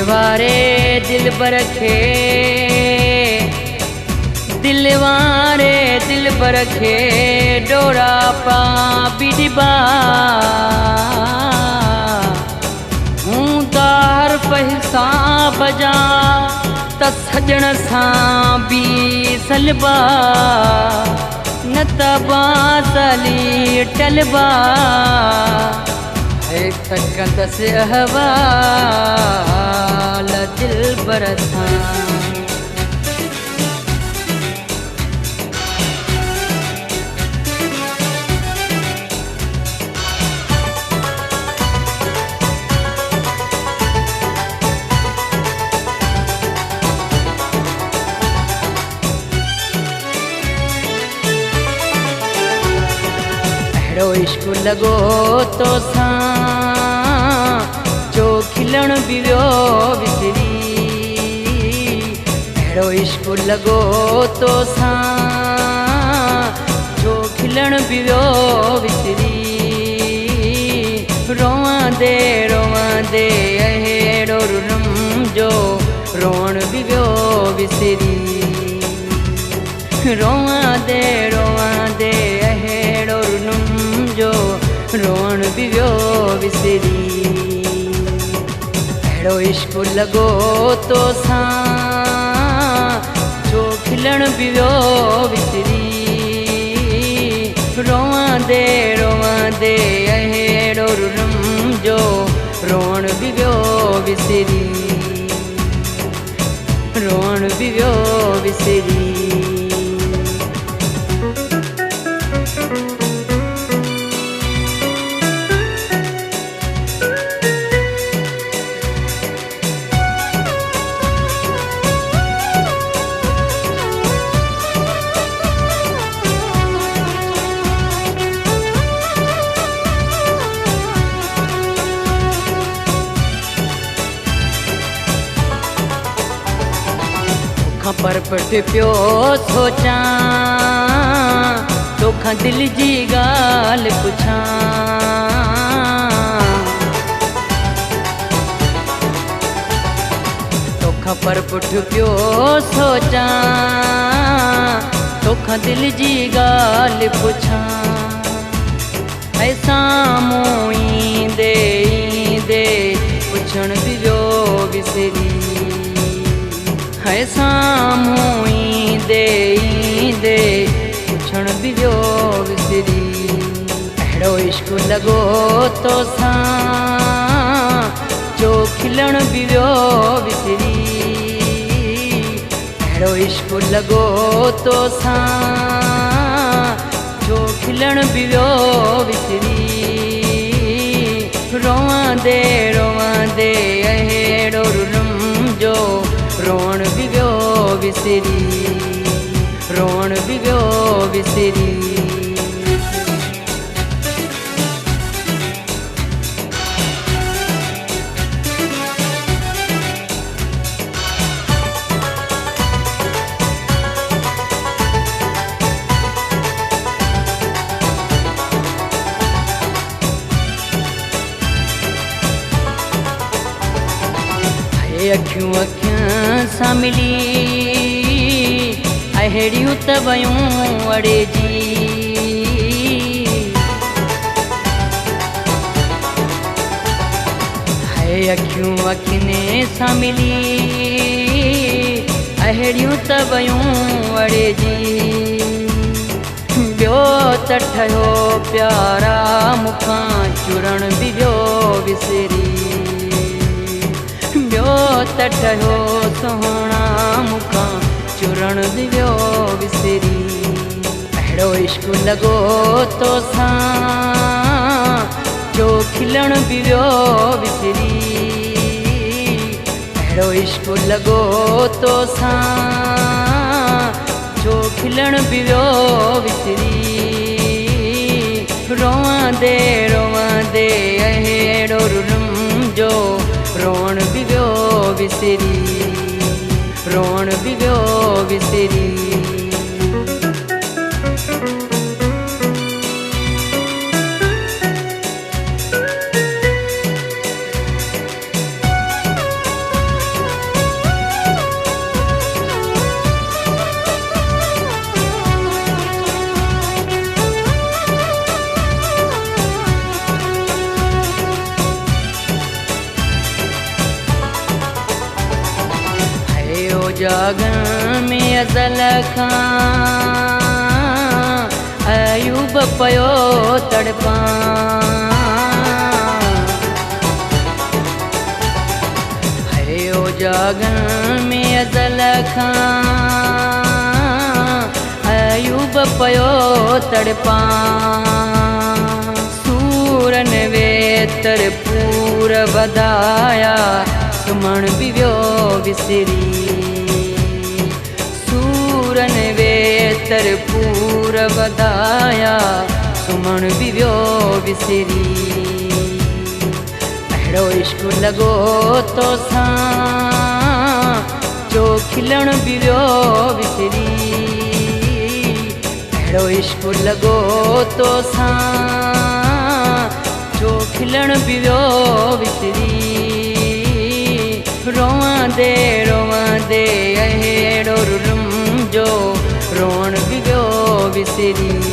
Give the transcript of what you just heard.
दिलवारे दिलबर खे दिलवारे दिलबर खे डोरा पा बिडिबा हूं त हर हिसाब जा त सजण सां बि सलबा न त बासली टलबा कंदसि अहवाल दिलबर सां अहिड़ो इश्क लॻो तोसां जो खिलण बि वियो विसरी अहिड़ो इश्क लॻो तोसां जो खिलण बि वियो विसरी रोवांदे रोवांदे अहिड़ो रुनम जो रोअण बि वियो विसरी रोवांदे रोवांदे अहिड़ो रुनम जो रोअण बि वियो विसरी अहिड़ो इश्क लॻो तोसां जो खिलण बि वियो विसरी रोवांदे रोवांदे अहिड़ो रुनम जो रोअण बि वियो विसरी रोअण बि वियो विसरी पर पट पियो सोचां तोखां दिल जी ॻाल्हि पुछां तोखां पर पुठ पियो सोचां तोखां दिल जी ॻाल्हि पुछां ऐं साम्हूं ईंदे ईंदे पुछण बि वियो विसरी है साम्हूं ईंदे ईंदे पुछण बि वियो विसरी अहिड़ो इश्क लॻो तोसां जो खिलण बि वियो विसरी अहिड़ो इश्क लॻो तोसां जो खिलण बि वियो विसरी रोवांदे रोवांदे अहिड़ो रुनम जो रोअण बि वियो विसरी रोअण बि वियो विसरी अखियूं अखियां सां मिली अहिड़ियूं त वयूं अड़ेजी है अखियूं अखियुनि सां मिली अहिड़ियूं त वयूं अड़ेजी ॿियो त ठहियो प्यारा मूंखां चुरण बि वियो विसरी ॿियो त ठहियो सुहिणा मूंखां चुरण बि वियो विसरी अहिड़ो इश्क लॻो तोसां जो खिलण बि वियो विसरी अहिड़ो इश्क लॻो तोसां जो खिलण बि वियो विसरी रोवांदे रोवांदे अहिड़ो रुनम जो रोअण बि वियो विसरी रोअण बि वियो विसरी जागन में अज़ल खां अयूब पयो तड़पां। हयो जागन में अज़ल खां अयूब पयो तड़पां। सूरन वेतर पूर वधाया सुमण बि वियो विसरी। सूरन वेतर पूर वधाया सुमण बि वियो विसरी। अहिड़ो इश्क लॻो तोसां जो खिलण बि वियो विसरी। अहिड़ो इश्क लॻो तोसां जो खिलण बि वियो विसरी। रोवंदे रोवंदे अहिड़ो रुम जो रोअण बि वियो विसरी।